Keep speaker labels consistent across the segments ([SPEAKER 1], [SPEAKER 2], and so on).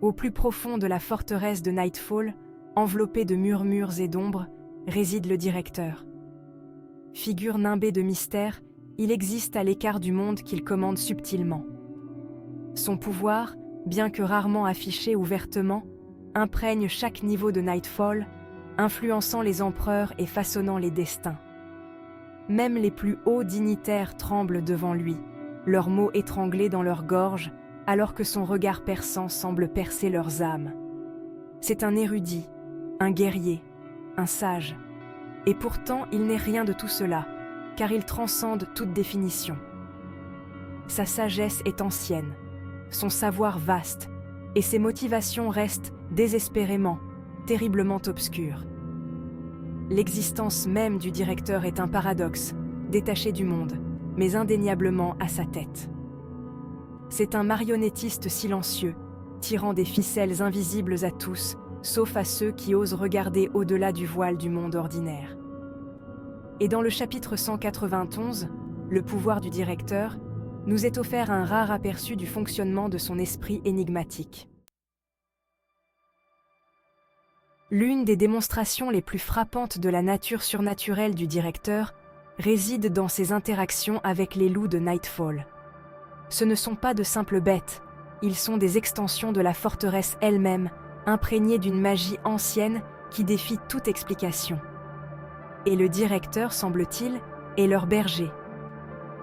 [SPEAKER 1] Au plus profond de la forteresse de Nightfall, enveloppé de murmures et d'ombres, réside le directeur. Figure nimbée de mystère, il existe à l'écart du monde qu'il commande subtilement. Son pouvoir, bien que rarement affiché ouvertement, imprègne chaque niveau de Nightfall, influençant les empereurs et façonnant les destins. Même les plus hauts dignitaires tremblent devant lui, leurs mots étranglés dans leur gorge, alors que son regard perçant semble percer leurs âmes. C'est un érudit, un guerrier, un sage. Et pourtant, il n'est rien de tout cela, car il transcende toute définition. Sa sagesse est ancienne, son savoir vaste, et ses motivations restent désespérément, terriblement obscures. L'existence même du directeur est un paradoxe, détaché du monde, mais indéniablement à sa tête. C'est un marionnettiste silencieux, tirant des ficelles invisibles à tous, sauf à ceux qui osent regarder au-delà du voile du monde ordinaire. Et dans le chapitre 191, le pouvoir du directeur, nous est offert un rare aperçu du fonctionnement de son esprit énigmatique. L'une des démonstrations les plus frappantes de la nature surnaturelle du directeur réside dans ses interactions avec les loups de Nightfall. Ce ne sont pas de simples bêtes, ils sont des extensions de la forteresse elle-même, imprégnées d'une magie ancienne qui défie toute explication. Et le directeur, semble-t-il, est leur berger.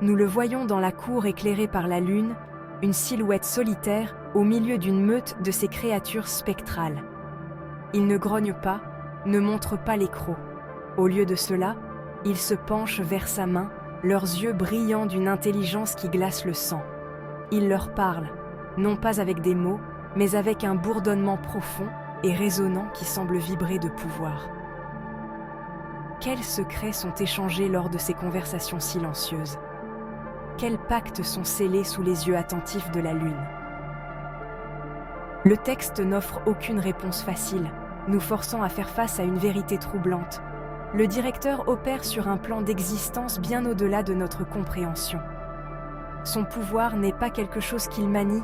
[SPEAKER 1] Nous le voyons dans la cour éclairée par la lune, une silhouette solitaire au milieu d'une meute de ces créatures spectrales. Il ne grogne pas, ne montre pas les crocs. Au lieu de cela, il se penche vers sa main, leurs yeux brillants d'une intelligence qui glace le sang. Il leur parle, non pas avec des mots, mais avec un bourdonnement profond et résonnant qui semble vibrer de pouvoir. Quels secrets sont échangés lors de ces conversations silencieuses? Quels pactes sont scellés sous les yeux attentifs de la lune? Le texte n'offre aucune réponse facile, nous forçant à faire face à une vérité troublante. Le directeur opère sur un plan d'existence bien au-delà de notre compréhension. Son pouvoir n'est pas quelque chose qu'il manie,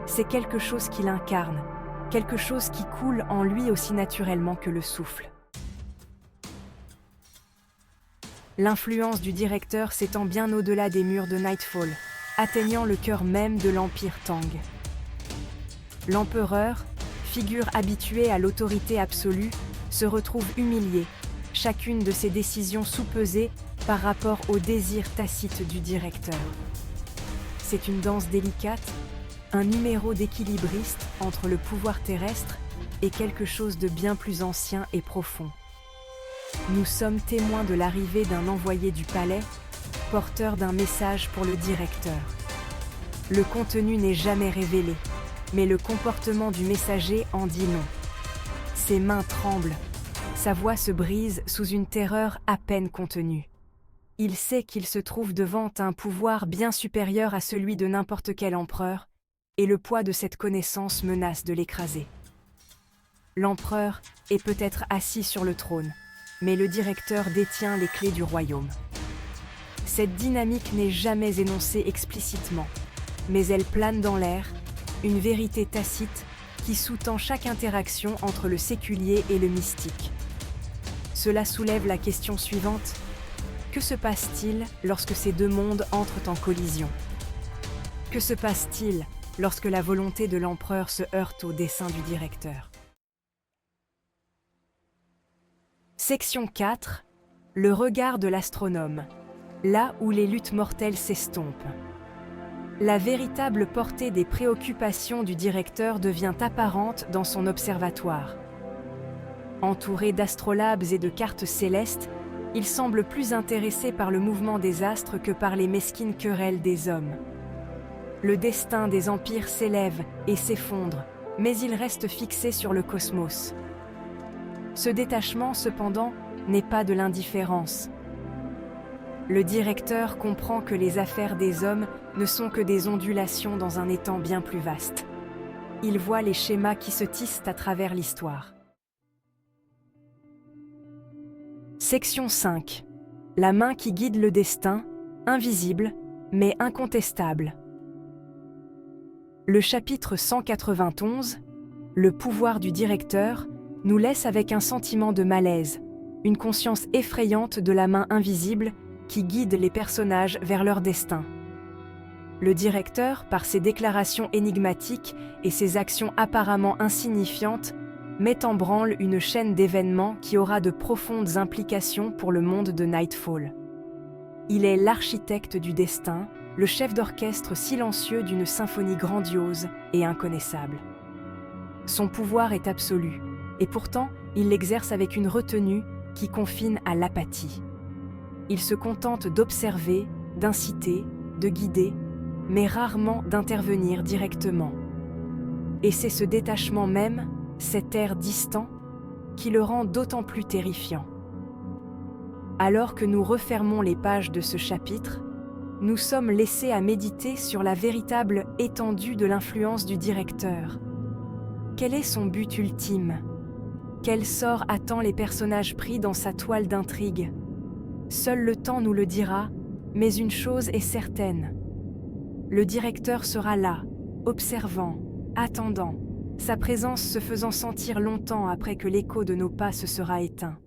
[SPEAKER 1] c'est quelque chose qu'il incarne, quelque chose qui coule en lui aussi naturellement que le souffle. L'influence du directeur s'étend bien au-delà des murs de Nightfall, atteignant le cœur même de l'Empire Tang. L'empereur, figure habituée à l'autorité absolue, se retrouve humilié, chacune de ses décisions sous-pesées par rapport au désir tacite du directeur. C'est une danse délicate, un numéro d'équilibriste entre le pouvoir terrestre et quelque chose de bien plus ancien et profond. Nous sommes témoins de l'arrivée d'un envoyé du palais, porteur d'un message pour le directeur. Le contenu n'est jamais révélé, mais le comportement du messager en dit long. Ses mains tremblent, sa voix se brise sous une terreur à peine contenue. Il sait qu'il se trouve devant un pouvoir bien supérieur à celui de n'importe quel empereur, et le poids de cette connaissance menace de l'écraser. L'empereur est peut-être assis sur le trône, mais le directeur détient les clés du royaume. Cette dynamique n'est jamais énoncée explicitement, mais elle plane dans l'air, une vérité tacite qui sous-tend chaque interaction entre le séculier et le mystique. Cela soulève la question suivante: que se passe-t-il lorsque ces deux mondes entrent en collision? Que se passe-t-il lorsque la volonté de l'empereur se heurte au dessein du directeur? Section 4. Le regard de l'astronome. Là où les luttes mortelles s'estompent. La véritable portée des préoccupations du directeur devient apparente dans son observatoire. Entouré d'astrolabes et de cartes célestes, il semble plus intéressé par le mouvement des astres que par les mesquines querelles des hommes. Le destin des empires s'élève et s'effondre, mais il reste fixé sur le cosmos. Ce détachement, cependant, n'est pas de l'indifférence. Le directeur comprend que les affaires des hommes ne sont que des ondulations dans un étang bien plus vaste. Il voit les schémas qui se tissent à travers l'histoire. Section 5. La main qui guide le destin, invisible, mais incontestable. Le chapitre 191, Le pouvoir du directeur nous laisse avec un sentiment de malaise, une conscience effrayante de la main invisible qui guide les personnages vers leur destin. Le directeur, par ses déclarations énigmatiques et ses actions apparemment insignifiantes, met en branle une chaîne d'événements qui aura de profondes implications pour le monde de Nightfall. Il est l'architecte du destin, le chef d'orchestre silencieux d'une symphonie grandiose et inconnaissable. Son pouvoir est absolu, et pourtant, il l'exerce avec une retenue qui confine à l'apathie. Il se contente d'observer, d'inciter, de guider, mais rarement d'intervenir directement. Et c'est ce détachement même, cet air distant, qui le rend d'autant plus terrifiant. Alors que nous refermons les pages de ce chapitre, nous sommes laissés à méditer sur la véritable étendue de l'influence du directeur. Quel est son but ultime? Quel sort attend les personnages pris dans sa toile d'intrigue? Seul le temps nous le dira, mais une chose est certaine. Le directeur sera là, observant, attendant, sa présence se faisant sentir longtemps après que l'écho de nos pas se sera éteint.